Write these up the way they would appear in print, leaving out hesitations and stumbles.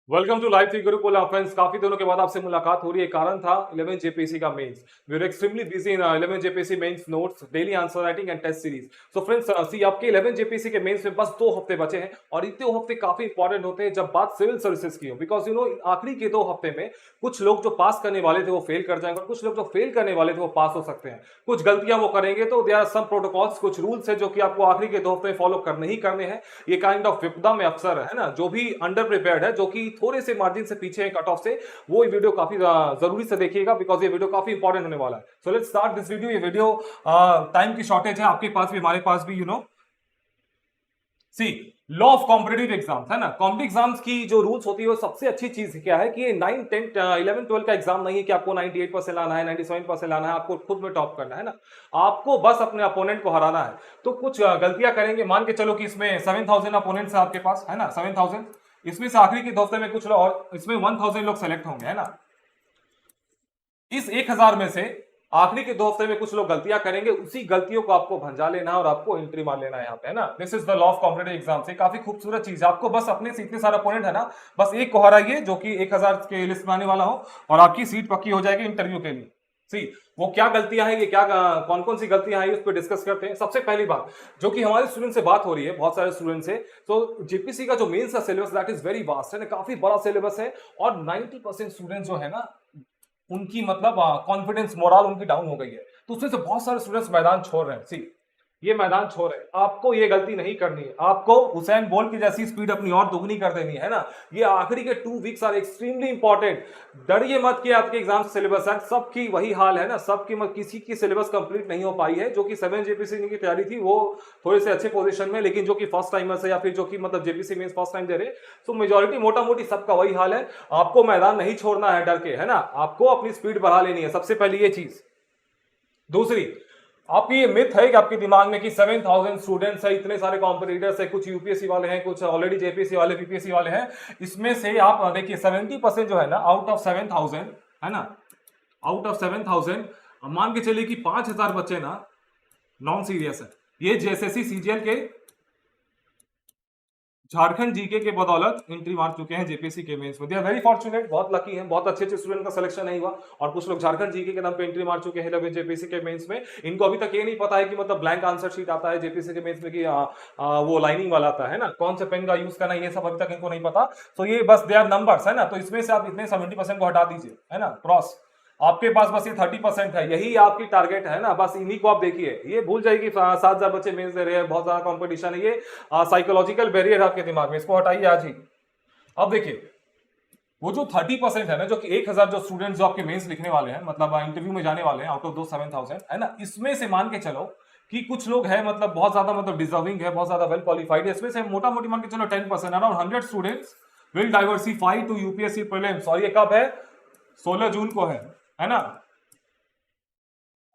Welcome to live three Gurukul friends. काफी दिनों के बाद आपसे मुलाकात हो रही है। कारण था 11 जेपीसी का mains. We are extremely busy in 11 JPC mains notes, daily answer writing and test series. So friends, see आपके 11 जेपीसी के मेंस में बस 2 हफ्ते बचे हैं और ये 2 हफ्ते काफी इंपॉर्टेंट होते हैं जब बात सिविल सर्विसेज की हो। बिकॉज आखिरी के 2 हफ्ते में कुछ लोग जो पास करने वाले थे वो फेल कर जाएंगे और कुछ लोग जो फेल करने वाले थे वो पास हो सकते हैं। कुछ गलतियां वो करेंगे तो देयर आर सम प्रोटोकॉल्स, कुछ रूल्स है जो कि आपको आखिरी के 2 हफ्ते में फॉलो करने ही करने हैं। ये काइंड ऑफ विपदा में अफसर है ना, जो भी अंडर प्रिपेयर्ड है, जो कि थोड़े से मार्जिन से पीछे है कट ऑफ से, वो ये वीडियो काफी जरूरी से देखिएगा बिकॉज ये वीडियो काफी इंपॉर्टेंट होने वाला है। So let's start this video. ये वीडियो टाइम की शॉर्टेज है, आपके पास भी हमारे पास भी सी लॉ ऑफ कॉम्पिटेटिव एग्जाम्स है ना। कॉम्पिटेटिव एग्जाम्स की जो रूल्स होती है वो सबसे अच्छी चीज क्या है कि ये 9, 10, 11, 12 का एग्जाम नहीं है कि आपको 98% लाना है, 97% लाना है, आपको खुद में टॉप करना है ना। आपको बस अपने अपोनेंट को हराना है। तो कुछ गलतियां करेंगे, मान के चलो कि इसमें 7000 अपोनेंट्स है आपके पास, है ना, 7000। इसमें से आखिरी के 2 हफ्ते में कुछ लोग और इसमें 1000 लोग सेलेक्ट होंगे, है ना। इस 1000 में से आखिरी के 2 हफ्ते में कुछ लोग गलतियां करेंगे, उसी गलतियों को आपको भंजा लेना है और आपको एंट्री मार लेना है यहाँ पे, है ना। This is the law of competitive exam से काफी खूबसूरत चीज है। आपको बस अपने से इतने सारे अपोनेंट है ना, बस एक को हराइए जो कि 1000 के लिस्ट में आने वाला हो और आपकी सीट पक्की हो जाएगी इंटरव्यू के लिए। सी वो क्या गलतियां हैं, ये क्या कौन कौन सी गलतियां हैं, उस पर डिस्कस करते हैं। सबसे पहली बात जो कि हमारे स्टूडेंट से बात हो रही है, बहुत सारे स्टूडेंट से, तो जेपीसी का जो मेंस का syllabus that is very vast है ना, काफी बड़ा सिलेबस है और 90% स्टूडेंट जो है ना उनकी मतलब कॉन्फिडेंस मोरल उनकी डाउन हो गई है। तो उसमें से बहुत सारे स्टूडेंट्स मैदान छोड़ रहे हैं। सी ये मैदान छोड़ रहे हैं, आपको ये गलती नहीं करनी है। आपको हुसैन बोल्ट की जैसी स्पीड अपनी और दुगनी कर देनी है ना। ये आखिरी के 2 वीक्स आर एक्सट्रीमली इंपॉर्टेंट। डरिए मत कि आपके एग्जाम सिलेबस है, सबकी वही हाल है ना, सबकी किसी की सिलेबस कंप्लीट नहीं हो पाई है। जो कि 7 जेपीसी की तैयारी थी वो थोड़े से अच्छे पोजीशन में, लेकिन जो कि फर्स्ट टाइमर्स है या फिर जो कि मतलब जेपीसी में फर्स्ट टाइम दे रहे, तो मेजोरिटी मोटा मोटी सबका वही हाल है। आपको मैदान नहीं छोड़ना है डर के, है ना। आपको अपनी स्पीड बढ़ा लेनी है, सबसे पहली ये चीज। दूसरी, आपकी ये मिथ है कि आपके दिमाग में कि 7000 स्टूडेंट्स है, इतने सारे कॉम्पिटिटर्स है, कुछ यूपीएससी वाले हैं, कुछ ऑलरेडी जेपीएससी वाले, बीपीएससी वाले हैं। इसमें से आप देखिए 70% जो है ना आउट ऑफ 7000, है ना, आउट ऑफ 7000 मान के चलिए कि 5000 बच्चे ना नॉन सीरियस है। ये जेएसएससी सीजीएल के झारखंड जीके के बदौलत एंट्री मार चुके हैं जेपीसी के मेंस में। दे आर वेरी फॉर्चुनेट, बहुत लकी हैं, बहुत अच्छे अच्छे स्टूडेंट का सिलेक्शन नहीं हुआ और कुछ लोग झारखंड जीके के नाम पे एंट्री मार चुके हैं जेपीसी के मेंस में। इनको अभी तक ये नहीं पता है कि मतलब ब्लैंक आंसर शीट आता है जेपीसी के मेंस में कि वो लाइनिंग वाला आता है ना, कौन से पेन का यूज करना है, ये सब अभी तक इनको नहीं पता। तो ये बस दे आर नंबर्स, है ना। तो इसमें से आप इतने 70% को हटा दीजिए, है ना, क्रॉस। आपके पास बस ये 30% है, यही आपकी टारगेट है ना, बस इन्हीं को आप देखिए। ये भूल जाइए कि 7000 बच्चे मेंस दे रहे हैं, बहुत ज्यादा कंपटीशन है, ये साइकोलॉजिकल बैरियर है आपके दिमाग में, इसको हटाइए आज ही। अब देखिए वो जो 30% है ना, जो कि 1000 जो स्टूडेंट्स जो आपके मेंस लिखने वाले हैं, मतलब इंटरव्यू में जाने वाले हैं आउट ऑफ दो 7000, है ना, इसमें से मान के चलो कि कुछ लोग हैं मतलब बहुत ज्यादा मतलब डिजर्विंग है, बहुत ज्यादा वेल क्वालिफाइड है। इसमें से मोटा मोटी मान के चलो 10%, around 100 students will diversify to UPSC prelims. और ये कब है? 16 जून को है ना।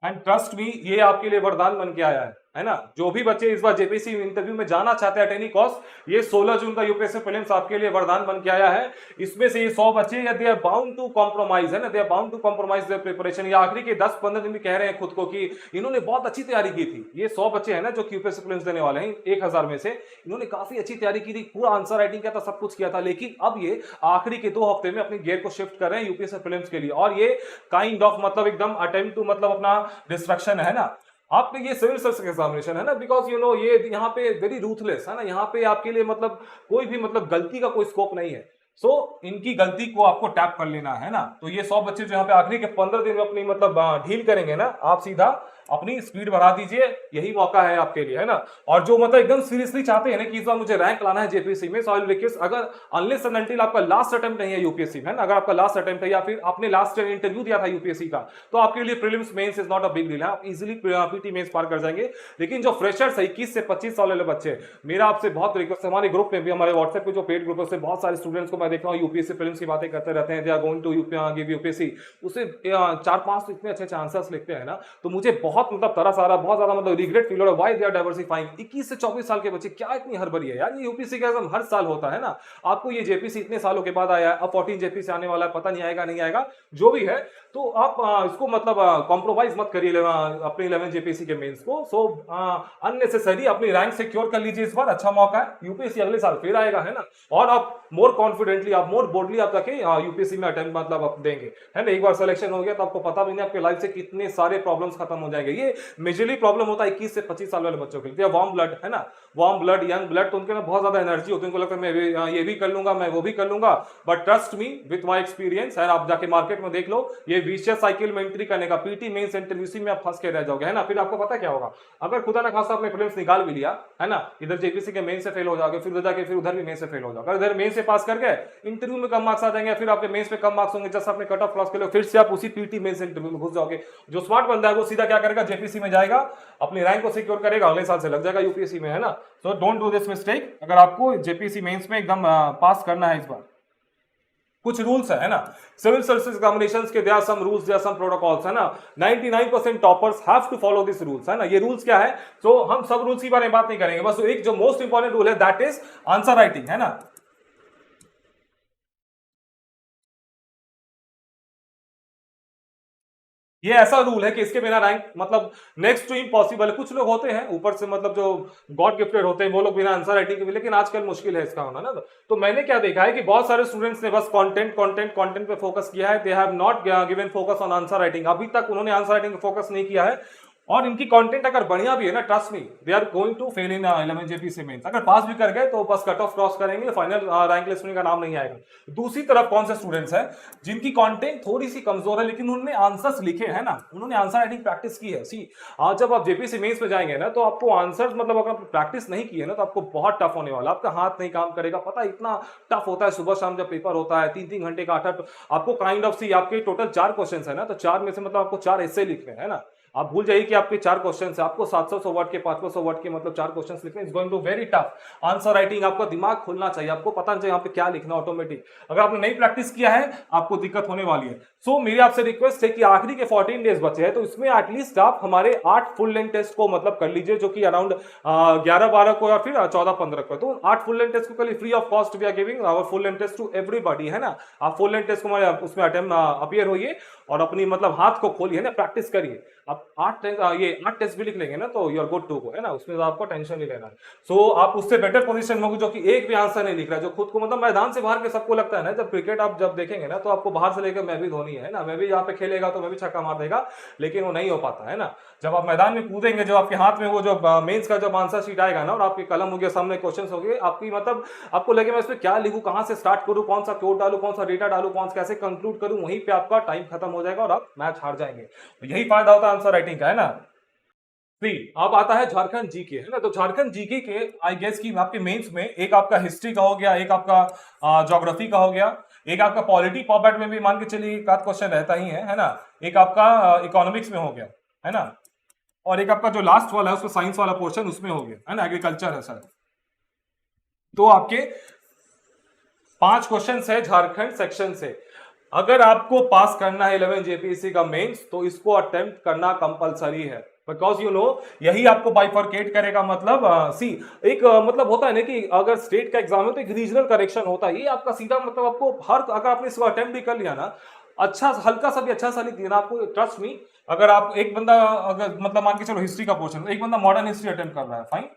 एंड ट्रस्ट मी, ये आपके लिए वरदान बन के आया है ना। जो भी बच्चे इस बार जेपीसी इंटरव्यू में जाना चाहते हैं एट एनी कॉस्ट, ये 16 जून का यूपीएससी प्रीलिम्स आपके लिए वरदान बन के आया है। इसमें से ये 100 बच्चे they are bound to compromise, है ना, they are bound to compromise their preparation. ये आखिरी के 10-15 दिन भी कह रहे हैं खुद को कि इन्होंने बहुत अच्छी तैयारी की थी। ये 100 बच्चे हैं ना जो यूपीएससी प्रीलिम्स देने वाले हैं 1000 में से, इन्होंने काफी अच्छी तैयारी की थी, पूरा आंसर राइटिंग किया था, सब कुछ किया था। लेकिन अब ये आखिरी के 2 हफ्ते में अपनी गियर को शिफ्ट कर रहे हैं यूपीएससी प्रीलिम्स के लिए। और ये काइंड ऑफ मतलब एकदम अटेम्प्ट टू मतलब अपना डिस्ट्रक्शन है ना। आपने ये सिविल सर्विस एग्जामिनेशन है ना, बिकॉज ये यहाँ पे वेरी रूथलेस है ना, यहाँ पे आपके लिए मतलब कोई भी मतलब गलती का कोई स्कोप नहीं है। सो इनकी गलती को आपको टैप कर लेना है ना। तो ये 100 बच्चे जो यहाँ पे आखिरी के 15 दिन में अपनी मतलब ढील करेंगे ना, आप सीधा अपनी स्पीड बढ़ा दीजिए, यही मौका है आपके लिए, है ना। और जो मतलब एकदम सीरियसली चाहते हैं ना कि इस बार मुझे रैंक लाना है जेपीसी में, सो आई विल रिक्वेस्ट, अगर अनलेस एंड अनटिल आपका लास्ट अटेम्प्ट नहीं है यूपीएससी में, अगर आपका लास्ट अटेम्प्ट है या फिर आपने लास्ट इंटरव्यू दिया था यूपीएससी का, तो आपके लिए prelims mains is not a big deal है, आप इजीली पीटी मेंस पार कर जाएंगे। लेकिन जो फ्रेशर्स है 21 से 25 साल वाले बच्चे, मेरा आपसे बहुत रिक्वेस्ट है, हमारे ग्रुप में भी, हमारे व्हाट्सएप पे जो पेड ग्रुप है उससे बहुत सारे स्टूडेंट्स को मैं देख रहा हूँ यूपीएससी प्रीलिम्स की बातें करते रहते हैं, they are going to give UPSC, उससे 4-5 इतने अच्छे आंसर्स लिखते हैं ना। तो मुझे बहुत मतलब तरस आ रहा है, बहुत ज्यादा मतलब रिग्रेट फील हो रहा है, व्हाई दे आर डाइवर्सिफाइंग। 21 से 24 साल के बच्चे क्या इतनी हड़बड़ी है यार, ये यूपीएससी का एग्जाम हर साल होता है ना, आपको ये जेपीसी इतने सालों के बाद आया है, अब 14 जेपीसी आने वाला है, पता नहीं आएगा नहीं आएगा, जो भी है, तो आप इसको मतलब कॉम्प्रोमाइज मत करिए अपने 11 जेपीसी के मेंस को। सो अननेसेसरी अपनी रैंक सिक्योर कर लीजिए, इस बार अच्छा मौका है, यूपीएससी अगले साल फिर आएगा, है ना, और आप मोर कॉन्फिडेंटली, आप मोर बोल्डली आप जाके यूपीएससी में अटेम्प्ट मतलब आप देंगे, है ना। एक बार सिलेक्शन हो गया तो आपको पता भी नहीं आपके लाइफ से कितने सारे प्रॉब्लम्स खत्म हो जाएंगे। ये मेजरली प्रॉब्लम होता है 21 से 25 साल वाले बच्चों के लिए, वार्म ब्लड, है ना, वार्म ब्लड, यंग ब्लड, तो उनके में बहुत ज्यादा एनर्जी होती है, उनको लगता है मैं ये भी कर लूंगा, मैं वो भी कर लूंगा, but trust me with my experience, है, आप जाके मार्केट में देख लो, ये विशियस साइकिल में एंट्री करने का, पीटी मेंस इंटरव्यू में आप फंस के रह जाओगे, है ना। फिर आपको पता क्या होगा, अगर खुदा ना खासा आपने प्रीलिम्स निकाल भी लिया, है ना, इधर जेपीसी के मेन से फेल हो जाओगे, फिर उधर जाके फिर उधर भी मेन से फेल हो जाओगे, इधर मेन से पास कर गए, इंटरव्यू में कम मार्क्स आ जाएंगे, फिर आपके मेंस पे कम मार्क्स होंगे, जस्ट आपने कट ऑफ क्रॉस कर लो, फिर से आप उसी पीटी मेंस इंटरव्यू में घुस जाओगे। जो स्मार्ट बंदा है वो सीधा क्या करेगा, जेपीसी में जाएगा, अपनी रैंक को सिक्योर करेगा, अगले साल से लग जाएगा यूपीएससी में, है ना। So don't do this mistake, अगर आपको जेपीसी मेंस में एकदम पास करना है इस बार। कुछ रूल्स है ना, सिविल सर्विसेज एग्जामिनेशंस के there are some rules, there are some protocols, है ना, 99% toppers have to follow this rules, है ना। ये रूल्स क्या है, तो हम सब रूल्स के बारे में बात नहीं करेंगे, बस एक जो मोस्ट इंपॉर्टेंट रूल है दैट इज आंसर राइटिंग, है ना। ये ऐसा रूल है कि इसके बिना रैंक मतलब नेक्स्ट टू इम्पॉसिबल है। कुछ लोग होते हैं ऊपर से मतलब जो गॉड गिफ्टेड होते हैं, वो लोग बिना आंसर राइटिंग के भी, लेकिन आजकल मुश्किल है इसका होना ना। तो मैंने क्या देखा है कि बहुत सारे स्टूडेंट्स ने बस कंटेंट कंटेंट कंटेंट पे फोकस किया है, they have not given focus on answer writing. अभी तक उन्होंने आंसर राइटिंग पे फोकस नहीं किया है, और इनकी कंटेंट अगर बढ़िया भी है ना, trust me they are going to fail in 11 JPC mains. अगर पास भी कर गए तो बस कट ऑफ क्रॉस करेंगे, फाइनल रैंक लिस्ट में का नाम नहीं आएगा। दूसरी तरफ कौन से स्टूडेंट्स हैं जिनकी कंटेंट थोड़ी सी कमजोर है, लेकिन उन्होंने आंसर्स लिखे हैं ना, उन्होंने आंसर राइटिंग प्रैक्टिस की है। सी आज जब आप जेपीसी मेंस में जाएंगे ना, तो आपको आंसर्स मतलब अगर आप प्रैक्टिस नहीं की है ना, तो आपको बहुत टफ होने वाला, आपका हाथ नहीं काम करेगा। पता है इतना टफ होता है, सुबह शाम जब पेपर होता है 3-3 घंटे का 8 आपको काइंड ऑफ सी आपके टोटल 4 क्वेश्चन है ना, तो 4 में से मतलब आपको 4 ऐसे लिखने हैं ना। आप भूल जाइए कि आपके 4 क्वेश्चन है, आपको 700 वर्ड के 500 वर्ड के मतलब 4 क्वेश्चन लिखने, is going to very tough. Answer writing आपका दिमाग खुलना चाहिए, आपको पता नहीं चाहिए यहाँ पे क्या लिखना ऑटोमेटिक। अगर आपने नहीं प्रैक्टिस किया है आपको दिक्कत होने वाली है। सो मेरी आपसे रिक्वेस्ट है कि आखिरी के 14 डेज बचे हैं, तो इसमें एटलीस्ट आप हमारे 8 फुल लेंथ टेस्ट को मतलब कर लीजिए, जो कि अराउंड 11-12 को या फिर 14-15 को। तो 8 फुल लेंथ टेस्ट को कल free of cost we are giving our full length test to everybody, है ना। आप फुल लेंथ टेस्ट को उसमें अपीयर होइए और अपनी मतलब हाथ को खोलिए ना, प्रैक्टिस करिए। आप 8 टेस्ट भी लिख लेंगे ना, तो you are good to go, है ना, उसमें आपको टेंशन नहीं लेना है। सो आप उससे बेटर पोजीशन में होगी जो कि एक भी आंसर नहीं लिख रहा है, जो खुद को मतलब मैदान से बाहर के सबको लगता है ना, जब क्रिकेट आप जब देखेंगे ना, तो आपको बाहर से लेकर मैं भी धोनी है ना, मैं भी यहाँ पे खेलेगा तो मैं भी छक्का मार देगा, लेकिन वो नहीं हो पाता है ना। जब आप मैदान में कूदेंगे, जब आपके हाथ में वो जो मेंस का जब आंसर शीट आएगा ना, और आपकी कलम होगी, सामने क्वेश्चन होंगे, आपकी मतलब आपको लगे मैं इसमें क्या लिखूं, कहां से स्टार्ट करूं, कौन सा कोड डालूं, कौन सा डेटा डालूं, कौन सा कैसे कंक्लूड करूं, वहीं पे आपका टाइम खत्म हो जाएगा और आप मैच हार जाएंगे। तो यही फायदा होता है आंसर राइटिंग का, है ना। सी अब आता है झारखंड जीके, है ना। तो झारखंड जीके के आई गेस की आपके मेंस में एक आपका हिस्ट्री का हो गया, एक आपका ज्योग्राफी का हो गया, एक आपका पॉलिटी पॉपेट में भी मान के चलिए एक आध क्वेश्चन रहता ही है ना, एक आपका इकोनॉमिक्स में हो गया, है ना, और एक आपका जो लास्ट वाला है उसमें साइंस वाला पोर्शन उसमें हो गया, है ना, एग्रीकल्चर है सर। तो आपके 5 क्वेश्चन है झारखंड सेक्शन से। अगर आपको पास करना है 11 जेपीएससी का मेंस, तो इसको अटेम्प्ट करना कंपलसरी है, बिकॉज यू नो यही आपको बाइफरकेट करेगा। मतलब सी एक मतलब होता है ना कि अगर स्टेट का एग्जाम है तो एक रीजनल करेक्शन होता है, ये आपका सीधा मतलब आपको हर अगर आपने इसको अटेम्प्ट भी कर लिया ना, अच्छा हल्का सा भी अच्छा सा लिख दिया ना, आपको ट्रस्ट मी, अगर आप एक बंदा अगर मतलब मान के चलो हिस्ट्री का पोर्शन, एक बंदा मॉडर्न हिस्ट्री अटेम्प्ट कर रहा है, फाइन,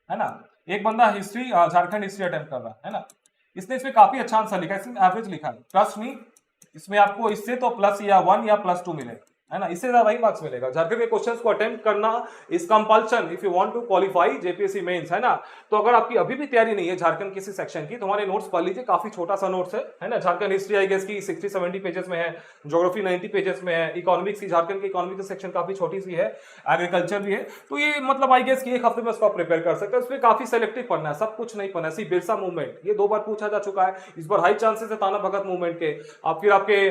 है ना, एक बंदा हिस्ट्री झारखंड हिस्ट्री अटेम्प्ट कर रहा है ना, इसने इसमें काफी अच्छा आंसर लिखा है, इसमें एवरेज लिखा है, ट्रस्ट मी, इसमें आपको इससे तो प्लस या 1 या +2 मिले, है ना, इससे ज्यादा ही मार्क्स मिलेगा। झारखंड के क्वेश्चंस को अटेम्प्ट करना is compulsion if you want to qualify JPSC mains, है ना। तो अगर आपकी अभी भी तैयारी नहीं है झारखंड किसी सेक्शन की, तो हमारे नोट्स पढ़ लीजिए, काफी छोटा सा नोट्स है ना। झारखंड हिस्ट्री आई गेस की 60-70 पेजेस में है, ज्योग्राफी 90 पेजेस में है, इकोनॉमिक्स की झारखंड की इकोनॉमिक्स सेक्शन काफी छोटी सी है, एग्रीकल्चर भी है। तो ये मतलब आई गेस की एक हफ्ते में इसको प्रिपेयर कर सकते हैं। उसमें काफी सेलेक्टिव पढ़ना है, सब कुछ नहीं पढ़ना है। बिरसा मूवमेंट ये 2 बार पूछा जा चुका है, इस बार हाई चांसेस है ताना भगत मूवमेंट के। आप फिर आपके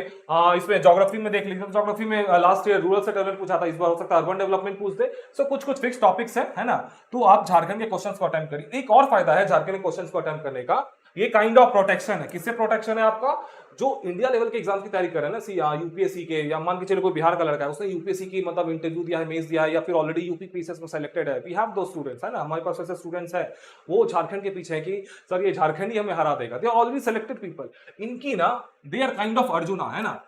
इसमें ज्योग्राफी में देख लीजिए, ज्योग्राफी में लास्ट ईयर रूरल सेटलमेंट पूछा था, इस बार हो सकता है अर्बन डेवलपमेंट पूछ दे। सो कुछ कुछ फिक्स टॉपिक्स है ना, तो आप झारखंड के क्वेश्चंस को अटेम्प्ट करिए। एक और फायदा है झारखंड के क्वेश्चंस को अटेम्प्ट करने का, ये काइंड ऑफ प्रोटेक्शन है। किससे प्रोटेक्शन है आपका? जो इंडिया लेवल के एग्जाम की तैयारी कर रहे हैं ना, सी यूपीएससी के, या मान के चलो कोई बिहार का लड़का है, उसने यूपीएससी की मतलब इंटरव्यू दिया है, मेंस दिया है, या फिर ऑलरेडी यूपी पीसीएस में सेलेक्टेड है, वी हैव दो स्टूडेंट्स है ना, हमारे पास ऐसे स्टूडेंट्स है, वो झारखंड के पीछे है कि सर ये झारखंड ही हमें हरा देगा। They are already selected people, इनकी ना they are kind of Arjuna है ना।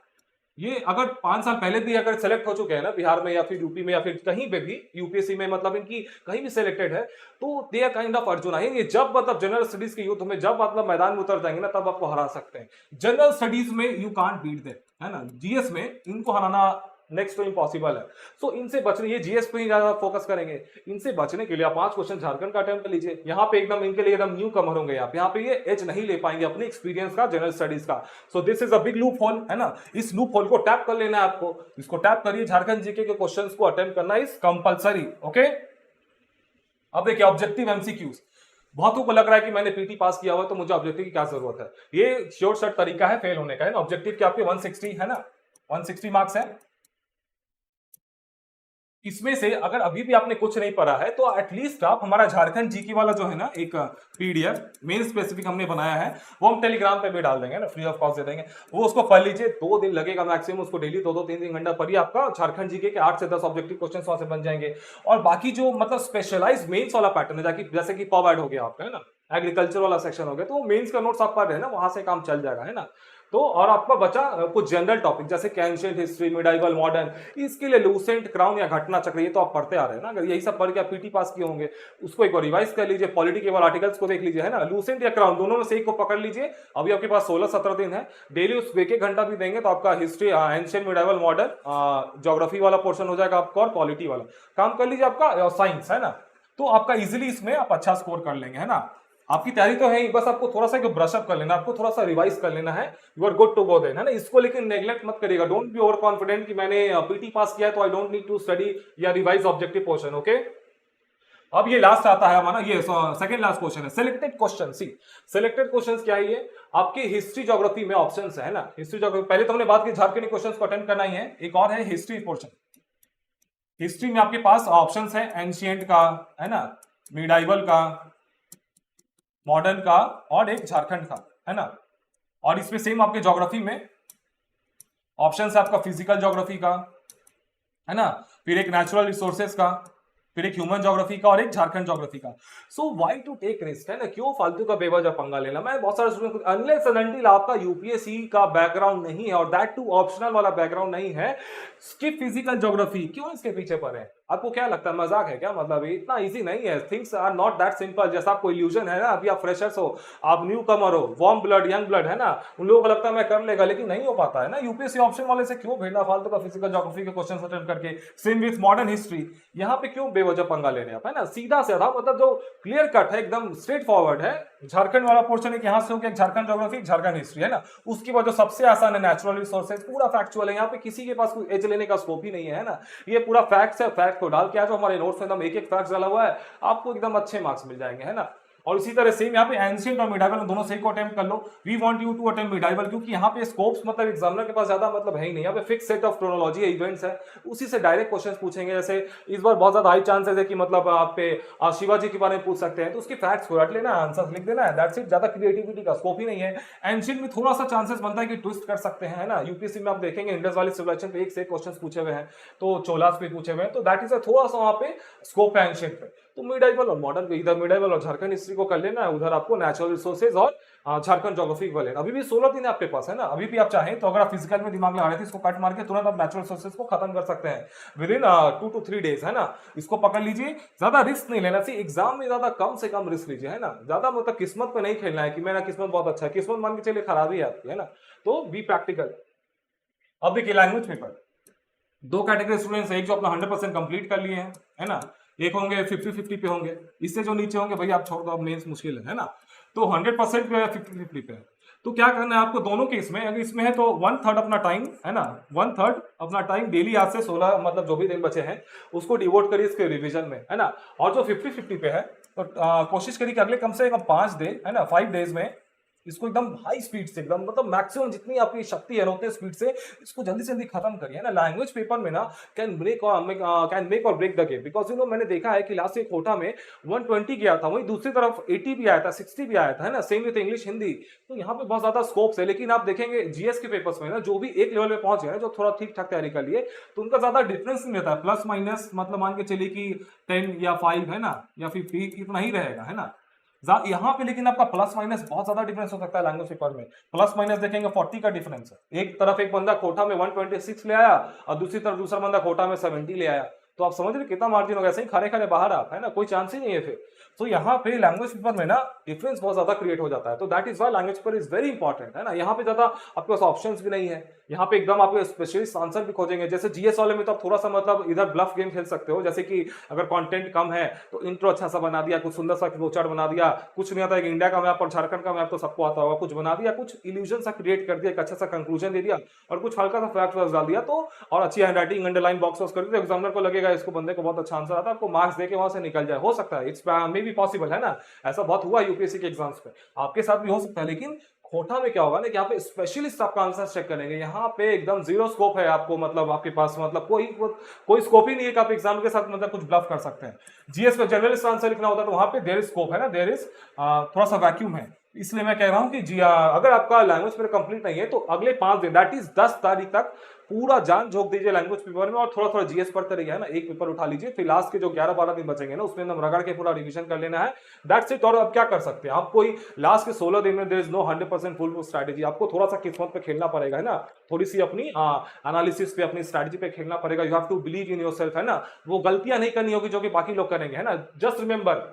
ये अगर 5 साल पहले भी अगर सेलेक्ट हो चुके हैं ना बिहार में या फिर यूपी में या फिर कहीं पे भी यूपीएससी में, मतलब इनकी कहीं भी सेलेक्टेड है, तो they are kind of Arjuna है। ये जब मतलब जनरल स्टडीज के युद्ध में जब मतलब मैदान में उतर जाएंगे ना, तब आपको हरा सकते हैं। जनरल स्टडीज में यू कांट बीट देम है ना, जीएस में इनको हराना नेक्स्ट तो इम्पॉसिबल है। सो इनसे बचने, ये जीएस पे ही ज्यादा फोकस करेंगे, इनसे बचने के लिए आप 5 क्वेश्चन झारखंड का अटेम्प्ट कर लीजिए। यहाँ पे एकदम इनके लिए एकदम न्यू कमर होंगे, यहाँ पे ये एज नहीं ले पाएंगे अपने एक्सपीरियंस का जनरल स्टडीज का। So this is a big loop hole है ना, इस लूप होल को टैप कर लेना है आपको, इसको टैप करिए। झारखंड जीके के क्वेश्चन को अटेम्प्ट करना इज कंपल्सरी। ओके, अब देखिए ऑब्जेक्टिव एमसीक्यूज। बहुतों को लग रहा है कि मैंने पीटी पास किया हुआ तो मुझे ऑब्जेक्टिव की क्या जरूरत है, ये शॉर्ट शॉर्ट तरीका है फेल होने का है ना। ऑब्जेक्टिव के आपके 160 है ना, 160 मार्क्स है। इसमें से अगर अभी भी आपने कुछ नहीं पढ़ा है तो एटलीस्ट आप हमारा झारखंड जीके वाला जो है ना एक पीडीएफ मेन स्पेसिफिक हमने बनाया है, वो हम टेलीग्राम पे भी डाल देंगे ना, फ्री ऑफ कॉस्ट दे देंगे, वो उसको पढ़ लीजिए। 2 दिन लगेगा मैक्सिमम, उसको डेली 2-3 घंटा पढ़िए, आपका झारखंड जीके के 8 से 10 ऑब्जेक्टिव क्वेश्चन वहां से बन जाएंगे। और बाकी जो मतलब स्पेशलाइज मेन्स वाला पैटर्न है, जैसे कि पॉवर्ड हो गया आपका है ना, एग्रीकल्चर वाला सेक्शन हो गया, तो मेन्स का नोट्स आप पढ़ रहे हैं ना, वहां से काम चल जाएगा है ना। तो और आपका बचा कुछ जनरल टॉपिक जैसे एंशिएंट हिस्ट्री, मिडाइवल, मॉडर्न, इसके लिए लूसेंट, क्राउन या घटना चक्र, ये तो आप पढ़ते आ रहे हैं ना। अगर यही सब पढ़ के आप पीटी पास किए होंगे, उसको एक बार रिवाइज कर लीजिए, पॉलिटी के वाले आर्टिकल्स को देख लीजिए है ना, लूसेंट या क्राउन दोनों में से एक को पकड़ लीजिए। अभी आपके पास 16-17 दिन है, डेली उस 1-1 घंटा भी देंगे तो आपका history, ancient, medieval, modern, geography वाला पोर्शन हो जाएगा आपका, और पॉलिटी वाला काम कर लीजिए आपका, साइंस है ना। तो आपका इजिली इसमें आप अच्छा स्कोर कर लेंगे है ना। आपकी तैयारी तो है ही, बस आपको थोड़ा सा ब्रश अप कर लेना, आपको थोड़ा सा रिवाइज कर लेना है, you are good to go then है ना। इसको लेकिन नेग्लेक्ट मत करिएगा, डोंट बी ओवर कॉन्फिडेंट कि मैंने पीटी पास किया है तो I don't need to study या रिवाइज ऑब्जेक्टिव पोर्शन। ओके, अब ये लास्ट आता है हमारा, ये सेकंड लास्ट क्वेश्चन है selected question. See selected questions क्या है, ये आपके हिस्ट्री ज्योग्राफी में ऑप्शंस है ना। हिस्ट्री ज्योग्राफी पहले तो हमने बात की झारखंड क्वेश्चंस को अटेम्प्ट करना ही है, एक और है हिस्ट्री पोर्शन। हिस्ट्री में आपके पास ऑप्शंस है एंशिएंट का है ना, मिडाइवल का, मॉडर्न का, और एक झारखंड का है ना। और इसमें सेम आपके ज्योग्राफी में ऑप्शन है आपका फिजिकल ज्योग्राफी का है ना, फिर एक नेचुरल रिसोर्सेज का, फिर एक ह्यूमन ज्योग्राफी का, और एक झारखंड ज्योग्राफी का। So why to take risk है ना, क्यों फालतू का बेवजह पंगा लेना। मैं बहुत सारे स्टूडेंट, अनलेस एंड अनटिल आपका यूपीएससी का बैकग्राउंड नहीं है, और दैट टू ऑप्शनल वाला बैकग्राउंड नहीं है, स्किप फिजिकल ज्योग्राफी, क्यों इसके पीछे पड़े हैं? आपको क्या लगता है मजाक है क्या? मतलब इतना इजी नहीं है, things are not that simple. जैसा आपको इल्यूजन है ना, अभी आप फ्रेशर्स हो, आप न्यू कमर हो, वार्म ब्लड, यंग ब्लड है ना, उन लोगों को लगता है मैं कर लेगा, लेकिन नहीं हो पाता है ना। यूपीएससी ऑप्शन वाले से क्यों भेजना फालतू का फिजिकल ज्योग्राफी के क्वेश्चन अटेम्प्ट करके, सेम विथ मॉडर्न हिस्ट्री, यहाँ पे क्यों बेवजह पंगा लेने आप है ना। सीधा सीधा मतलब जो क्लियर कट है, एकदम स्ट्रेट फॉरवर्ड है। झारखंड वाला पोर्शन एक यहाँ से हो गया, झारखंड ज्योग्राफी, झारखंड हिस्ट्री है ना। उसके बाद जो सबसे आसान है नेचुरल रिसोर्सेज, पूरा फैक्चुअल है, यहाँ पे किसी के पास कोई एज लेने का स्कोप ही नहीं है ना। ये पूरा फैक्ट्स है, फैक्ट को डाल के आज हमारे नोट्स में एकदम एक फैक्ट डाला हुआ है, आपको एकदम अच्छे मार्क्स मिल जाएंगे है ना। और इसी तरह सेम यहाँ पे एंशिएंट और मिडाइवल दोनों से को अटेम्प्ट कर लो। We want you to attempt medieval, क्योंकि यहाँ पे स्कोप्स मतलब एग्जामिनर के पास ज्यादा मतलब है ही नहीं, यहाँ पे fix set of chronology events है, उसी से डायरेक्ट क्वेश्चंस पूछेंगे। जैसे इस बार बहुत ज्यादा हाई चांसेस है कि मतलब आप पे शिवाजी के बारे में पूछ सकते हैं, तो उसकी फैक्ट्स को रट लेना, आंसर लिख देना है, दैट्स इट। ज्यादा क्रिएटिविटी का स्कोप ही नहीं है। एंशिएंट में थोड़ा सा चांसेस बनता है कि ट्विस्ट कर सकते हैं ना। यूपीएससी में आप देखेंगे इंडस वाली सिविलाइजेशन पे एक से एक क्वेश्चन पूछे हुए हैं, तो चोलास पे पूछे हुए हैं, तो दैट इज थोड़ा सा वहां पे स्कोप है एंशिएंट पे। तो मिडाइवल और मॉडर्न को, इधर मिडाइवल और झारखंड हिस्ट्री को कर लेना है, उधर आपको नेचुरल रिसोर्सेज और झारखंड ज्योग्राफी को लेना। अभी भी 16 दिन आपके पास है ना, अभी भी आप चाहें तो अगर आप फिजिकल में दिमाग लगा रहे थे, इसको कट मार के तुरंत आप नेचुरल रिसोर्सेज को खत्म कर सकते हैं विद इन 2 to 3 days है ना। इसको पकड़ लीजिए, ज्यादा रिस्क नहीं लेना चाहिए एग्जाम में, ज्यादा कम से कम रिस्क लीजिए है ना। ज्यादा मतलब किस्मत पे नहीं खेलना है कि मेरा किस्मत बहुत अच्छा है, किस्मत मान के चलिए खराब ही है आपकी है ना। तो बी प्रैक्टिकल। अब देखिए लैंग्वेज पेपर, 2 कैटेगरी स्टूडेंट्स, एक जो अपना 100% कंप्लीट कर लिए हैं है ना, एक होंगे 50-50 पे होंगे, इससे जो नीचे होंगे भैया आप छोड़ दो, अब मेंस मुश्किल है ना। तो 100% पे 50-50 पे है, तो क्या करना है आपको दोनों केस में। अगर इसमें है तो 1/3 अपना टाइम है ना, 1/3 अपना टाइम डेली आज से 16 मतलब जो भी दिन बचे हैं उसको डिवोट करिए इसके रिविजन में है ना। और जो 50-50 पे है तो कोशिश करिए कि अगले कम से कम 5 डे है ना, 5 डेज में इसको एकदम हाई स्पीड से, एकदम मतलब मैक्सिमम जितनी आपकी शक्ति है ना उतने स्पीड से इसको जल्दी से जल्दी खत्म करिए ना। लैंग्वेज पेपर में ना कैन मेक और ब्रेक द गेम, बिकॉज मैंने देखा है कि लास्ट ईयर कोटा में 120 गया था, वहीं दूसरी तरफ 80 भी आया था, 60 भी आया था, है ना, सेम विथ इंग्लिश हिंदी। तो यहाँ पे बहुत ज्यादा स्कोप्स है। लेकिन आप देखेंगे जीएस के पेपर्स में ना जो भी एक लेवल पे पहुंचे हैं, जो थोड़ा ठीक ठाक तैयारी कर लिए, तो उनका ज्यादा डिफरेंस नहीं रहता है, प्लस माइनस मतलब मान के चलिए कि 10 या 5 है ना, या 50 इतना ही रहेगा, है ना। यहाँ पे लेकिन आपका प्लस माइनस बहुत ज्यादा डिफरेंस हो सकता है लैंग्वेज पेपर में। प्लस माइनस देखेंगे 40 का डिफरेंस है। एक तरफ एक बंदा कोटा में 126 ले आया और दूसरी तरफ दूसरा बंदा कोटा में 70 ले आया, तो आप समझ रहे कितना मार्जिन हो गया, सही खड़े खड़े बाहर आप, है ना, कोई चांस ही नहीं है फिर। तो यहाँ पे लैंग्वेज पेपर में ना डिफरेंस बहुत ज्यादा क्रिएट हो जाता है। तो that is why language paper is very important, है ना। यहाँ पे ज्यादा आपके पास ऑप्शंस भी नहीं है, यहाँ पे एकदम आपके स्पेशलिस्ट आंसर भी खोजेंगे। जैसे जीएस वाले में तो आप थोड़ा सा मतलब इधर ब्लफ गेम खेल सकते हो, जैसे कि अगर कंटेंट कम है तो इंट्रो अच्छा सा बना दिया, कुछ सुंदर सा फ्लोचार्ट बना दिया, कुछ नहीं आता, एक इंडिया का मैप और झारखंड का मैप तो सबको आता होगा, कुछ बना दिया, कुछ इल्यूजन सा क्रिएट कर दिया, एक अच्छा सा कंक्लूजन दे दिया और कुछ हल्का सा फैक्ट डाल दिया, तो और अच्छी हैंडराइटिंग अंडरलाइन बॉक्स कर दिया, एग्जामिनर को लगेगा इसको बंदे को बहुत अच्छा आंसर आता है, आपको मार्क्स देके वहां से निकल जाए। हो सकता है, इट्स मे बी पॉसिबल, है ना, ऐसा बहुत हुआ यूपीएससी के एग्जाम्स पे, आपके साथ भी हो सकता है। लेकिन कोटा में क्या होगा ना कि यहाँ पे स्पेशलिस्ट आपका आंसर चेक करेंगे, यहाँ पे एकदम जीरो स्कोप है आपको, मतलब आपके पास मतलब कोई स्कोप ही नहीं है कि आप एग्जाम के साथ मतलब कुछ ब्लफ कर सकते हैं। जीएस में जनरलिस्ट आंसर लिखना होता है तो वहां पे देयर इज स्कोप, है ना, देयर इज थोड़ा सा वैक्यूम है। इसलिए मैं कह रहा हूं कि जी अगर आपका लैंग्वेज पेपर कंप्लीट नहीं है तो अगले 5 दिन दैट इज 10 तारीख तक पूरा जान झोंक दीजिए लैंग्वेज पेपर में, और थोड़ा थोड़ा जीएस पढ़ते रहिए, है ना, एक पेपर उठा लीजिए, फिर लास्ट के जो 11-12 दिन बचेंगे ना उसमें एकदम रगड़ के पूरा रिवीजन कर लेना है। That's it. और अब क्या कर सकते हैं आप, कोई लास्ट के 16 दिन में there is no 100% full strategy, आपको थोड़ा सा किस्मत पे खेलना पड़ेगा, है ना, थोड़ी सी अपनी एनालिसिस पे, अपनी स्ट्रैटेजी पे खेलना पड़ेगा। You have to believe in yourself, है ना, वो गलतियां नहीं करनी होगी जो कि बाकी लोग करेंगे, है ना। जस्ट रिमेंबर,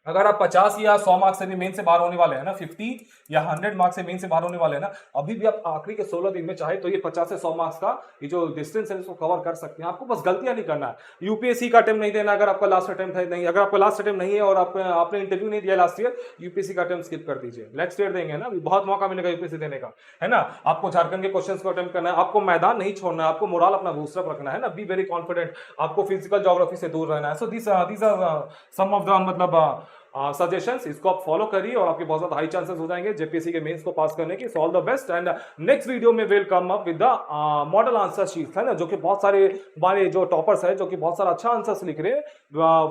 अगर आप 50 या 100 मार्क्स से भी मेन से बाहर होने वाले हैं ना, 50 या 100 मार्क्स से मेन से बाहर होने वाले हैं ना, अभी भी आप आखिरी के 16 दिन में चाहे तो ये 50 से 100 मार्क्स का ये जो डिस्टेंस है इसको कवर कर सकते हैं। आपको बस गलतियां नहीं करना है, यूपीएससी का अटेम्प्ट नहीं देना अगर आपका लास्ट अटेम्प्ट है नहीं, अगर आपका लास्ट अटेम्प्ट नहीं है और आपने इंटरव्यू नहीं दिया लास्ट ईयर, यूपीएससी का अटेम्प्ट स्किप कर दीजिए, नेक्स्ट ईयर देंगे ना, बहुत मौका मिलेगा यूपीएससी देने का, है ना। आपको झारखंड के क्वेश्चंस को अटेम्प्ट करना है, आपको मैदान नहीं छोड़ना है, आपको मोरल अपना बूस्टअप रखना है ना, बी वेरी कॉन्फिडेंट, आपको फिजिकल ज्योग्राफी से दूर रहना है। So this are some of the मतलब सजेशंस, इसको आप फॉलो करिए और आपके बहुत ज्यादा हाई चांसेस हो जाएंगे जेपीएससी के मेंस को पास करने की। So all the best, and next video में will come up with the model answer sheet, है ना, जो कि बहुत सारे हमारे जो टॉपर्स है जो कि बहुत सारा अच्छा आंसर्स लिख रहे हैं,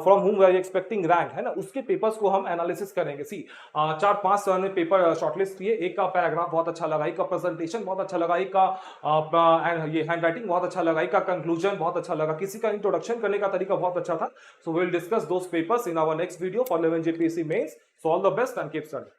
from whom we are expecting rank, है ना, उसके पेपर्स को हम एनालिसिस करेंगे। सी 4-5 ने पेपर शॉर्टलिस्ट किए, एक का पैराग्राफ बहुत अच्छा लगा, एक का प्रेजेंटेशन बहुत अच्छा लगा, एक का ये हैंडराइटिंग बहुत अच्छा लगा, एक का कंक्लूजन बहुत अच्छा लगा, किसी का इंट्रोडक्शन करने का तरीका बहुत अच्छा था। So will discuss those papers in our next video for 11 JPSC mains. So all the best and keep studying.